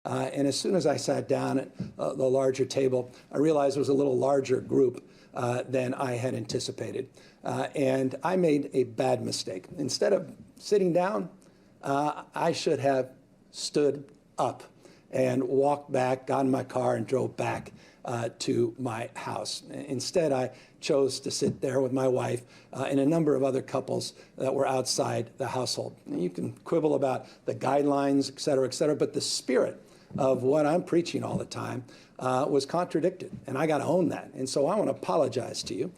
And as soon as I sat down at the larger table, I realized it was a little larger group than I had anticipated. And I made a bad mistake. Instead of sitting down, I should have stood up and walked back, got in my car, and drove back to my house. Instead, I chose to sit there with my wife and a number of other couples that were outside the household. And you can quibble about the guidelines, et cetera, but the spirit of what I'm preaching all the time was contradicted, and I got to own that. And so I want to apologize to you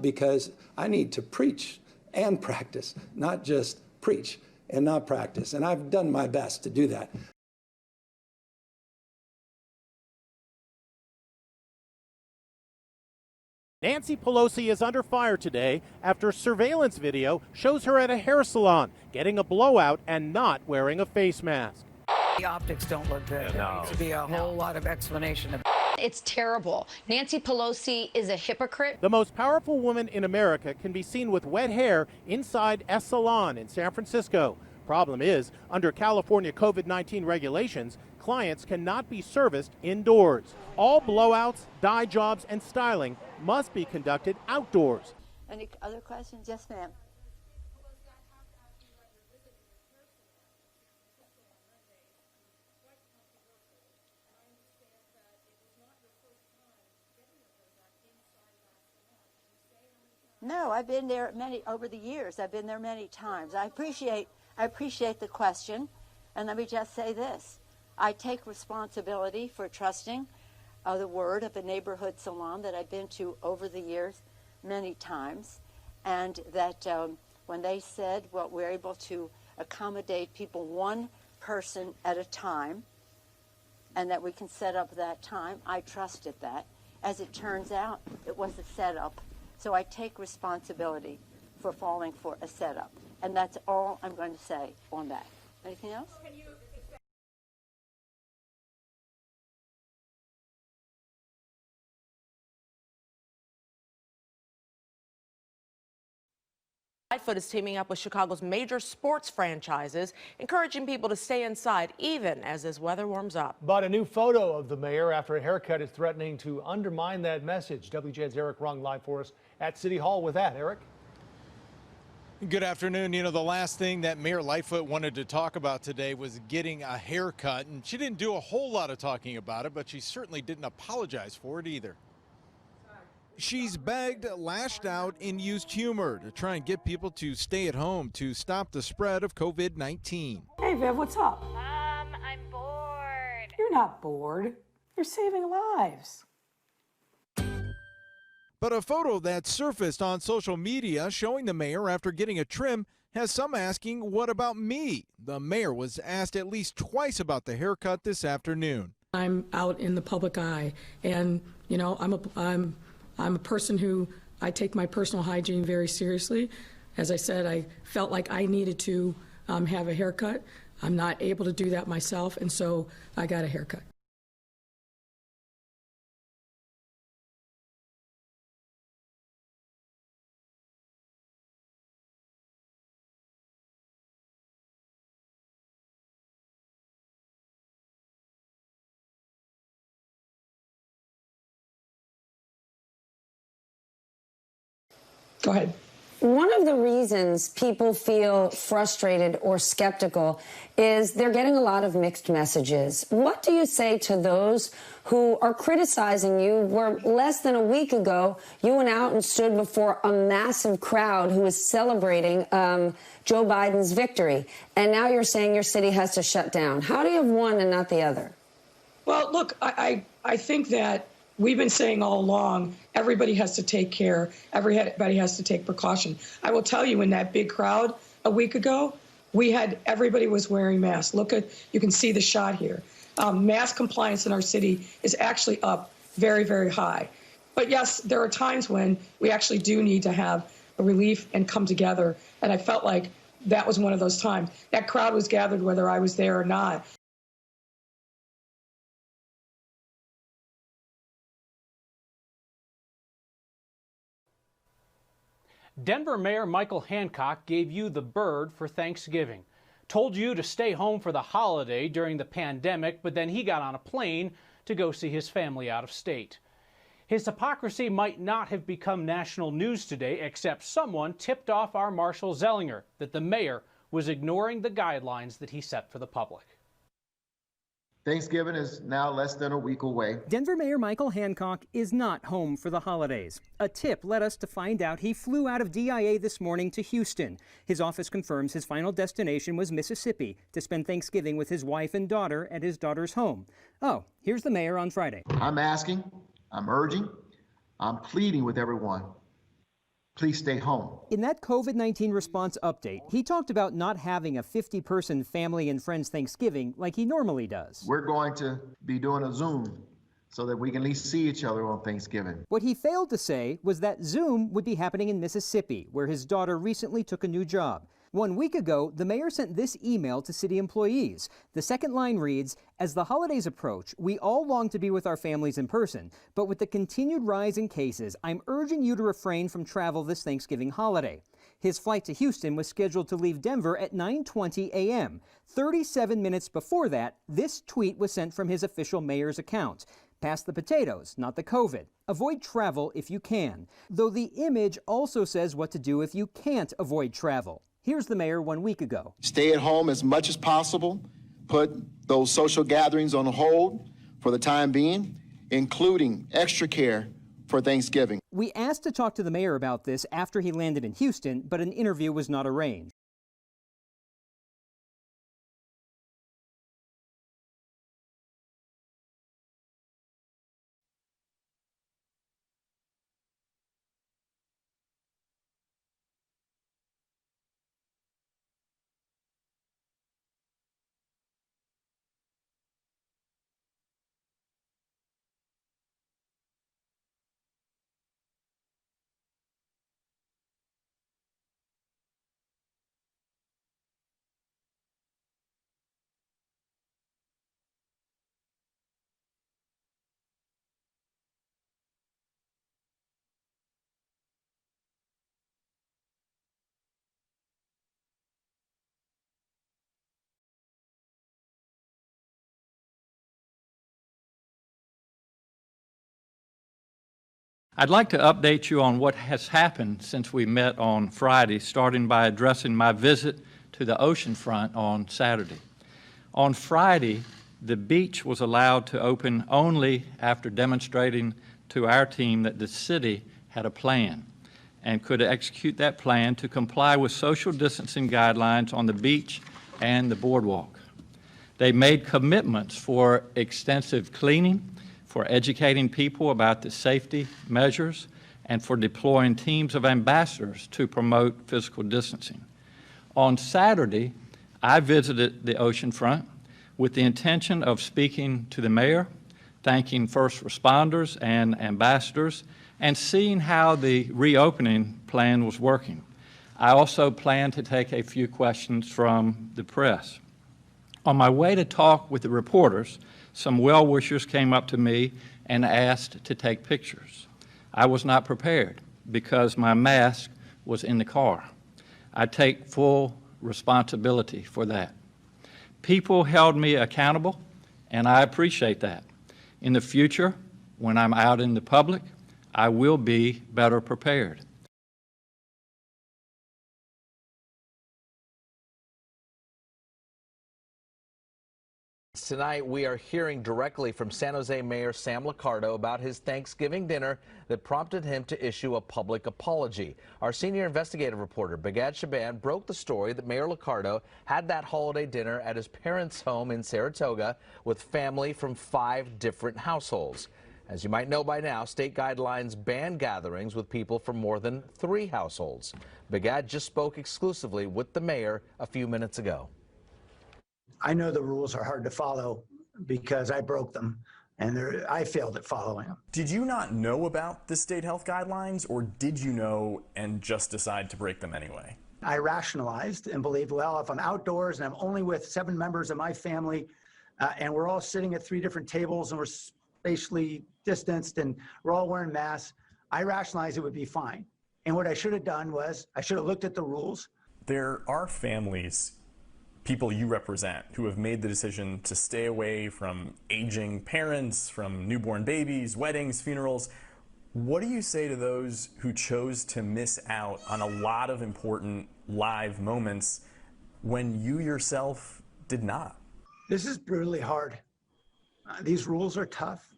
because I need to preach and practice, not just preach and not practice. And I've done my best to do that. Nancy Pelosi is under fire today after surveillance video shows her at a hair salon getting a blowout and not wearing a face mask. The optics don't look good. There needs to be a whole lot of explanation. It's terrible. Nancy Pelosi is a hypocrite. The most powerful woman in America can be seen with wet hair inside a salon in San Francisco. Problem is, under California COVID-19 regulations, clients cannot be serviced indoors. All blowouts, dye jobs, and styling must be conducted outdoors. Any other questions? Yes, ma'am. No, I've been there over the years. I've been there many times. I appreciate the question, and let me just say this. I take responsibility for trusting the word of a neighborhood salon that I've been to over the years many times, and that when they said, well, we're able to accommodate people one person at a time, and that we can set up that time, I trusted that. As it turns out, it was a setup. So I take responsibility for falling for a setup. And that's all I'm going to say on that. Anything else? Lightfoot is teaming up with Chicago's major sports franchises, encouraging people to stay inside even as this weather warms up. But a new photo of the mayor after a haircut is threatening to undermine that message. WJN's Eric Rung live for us at City Hall with that. Eric? Good afternoon. You know, the last thing that Mayor Lightfoot wanted to talk about today was getting a haircut, and she didn't do a whole lot of talking about it, but she certainly didn't apologize for it either. She's begged, lashed out, and used humor to try and get people to stay at home to stop the spread of COVID-19. Hey, Viv, what's up? Mom, I'm bored. You're not bored. You're saving lives. But a photo that surfaced on social media showing the mayor after getting a trim has some asking, what about me? The mayor was asked at least twice about the haircut this afternoon. I'm out in the public eye, and you know, I'm a person who, I take my personal hygiene very seriously. As I said, I felt like I needed to have a haircut. I'm not able to do that myself, and so I got a haircut. Go ahead. One of the reasons people feel frustrated or skeptical is they're getting a lot of mixed messages. What do you say to those who are criticizing you, where less than a week ago you went out and stood before a massive crowd who was celebrating Joe Biden's victory, and now you're saying your city has to shut down? How do you have one and not the other? Well, look, I think that we've been saying all along, everybody has to take care. Everybody has to take precaution. I will tell you, in that big crowd a week ago, everybody was wearing masks. You can see the shot here. Mask compliance in our city is actually up very, very high. But yes, there are times when we actually do need to have a relief and come together. And I felt like that was one of those times. That crowd was gathered whether I was there or not. Denver Mayor Michael Hancock gave you the bird for Thanksgiving. told you to stay home for the holiday during the pandemic, but then he got on a plane to go see his family out of state. His hypocrisy might not have become national news today, except someone tipped off our Marshall Zellinger that the mayor was ignoring the guidelines that he set for the public. Thanksgiving is now less than a week away. Denver Mayor Michael Hancock is not home for the holidays. A tip led us to find out he flew out of DIA this morning to Houston. His office confirms his final destination was Mississippi to spend Thanksgiving with his wife and daughter at his daughter's home. Oh, here's the mayor on Friday. I'm asking, I'm urging, I'm pleading with everyone. Please stay home. In that COVID-19 response update, he talked about not having a 50-person family and friends Thanksgiving like he normally does. We're going to be doing a Zoom so that we can at least see each other on Thanksgiving. What he failed to say was that Zoom would be happening in Mississippi, where his daughter recently took a new job. 1 week ago, the mayor sent this email to city employees. The second line reads, "As the holidays approach, we all long to be with our families in person, but with the continued rise in cases, I'm urging you to refrain from travel this Thanksgiving holiday." His flight to Houston was scheduled to leave Denver at 9:20 a.m. 37 minutes before that, this tweet was sent from his official mayor's account. Pass the potatoes, not the COVID. Avoid travel if you can, though the image also says what to do if you can't avoid travel. Here's the mayor 1 week ago. Stay at home as much as possible. Put those social gatherings on hold for the time being, including extra care for Thanksgiving. We asked to talk to the mayor about this after he landed in Houston, but an interview was not arranged. I'd like to update you on what has happened since we met on Friday, starting by addressing my visit to the oceanfront on Saturday. On Friday, the beach was allowed to open only after demonstrating to our team that the city had a plan and could execute that plan to comply with social distancing guidelines on the beach and the boardwalk. They made commitments for extensive cleaning, for educating people about the safety measures, and for deploying teams of ambassadors to promote physical distancing. On Saturday, I visited the oceanfront with the intention of speaking to the mayor, thanking first responders and ambassadors, and seeing how the reopening plan was working. I also plan to take a few questions from the press. On my way to talk with the reporters, some well-wishers came up to me and asked to take pictures. I was not prepared because my mask was in the car. I take full responsibility for that. People held me accountable, and I appreciate that. In the future, when I'm out in the public, I will be better prepared. Tonight, we are hearing directly from San Jose Mayor Sam Liccardo about his Thanksgiving dinner that prompted him to issue a public apology. Our senior investigative reporter, Begad Shaban, broke the story that Mayor Liccardo had that holiday dinner at his parents' home in Saratoga with family from 5 different households. As you might know by now, state guidelines ban gatherings with people from more than 3 households. Begad just spoke exclusively with the mayor a few minutes ago. I know the rules are hard to follow because I broke them, and I failed at following them. Did you not know about the state health guidelines, or did you know and just decide to break them anyway? I rationalized and believed, well, if I'm outdoors and I'm only with 7 members of my family, and we're all sitting at 3 different tables and we're spatially distanced and we're all wearing masks, I rationalized it would be fine. And what I should have done was I should have looked at the rules. There are families, people you represent who have made the decision to stay away from aging parents, from newborn babies, weddings, funerals. What do you say to those who chose to miss out on a lot of important live moments when you yourself did not? This is brutally hard. These rules are tough.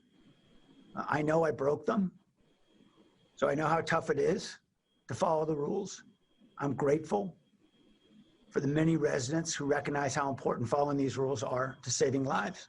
I know I broke them, so I know how tough it is to follow the rules. I'm grateful for the many residents who recognize how important following these rules are to saving lives.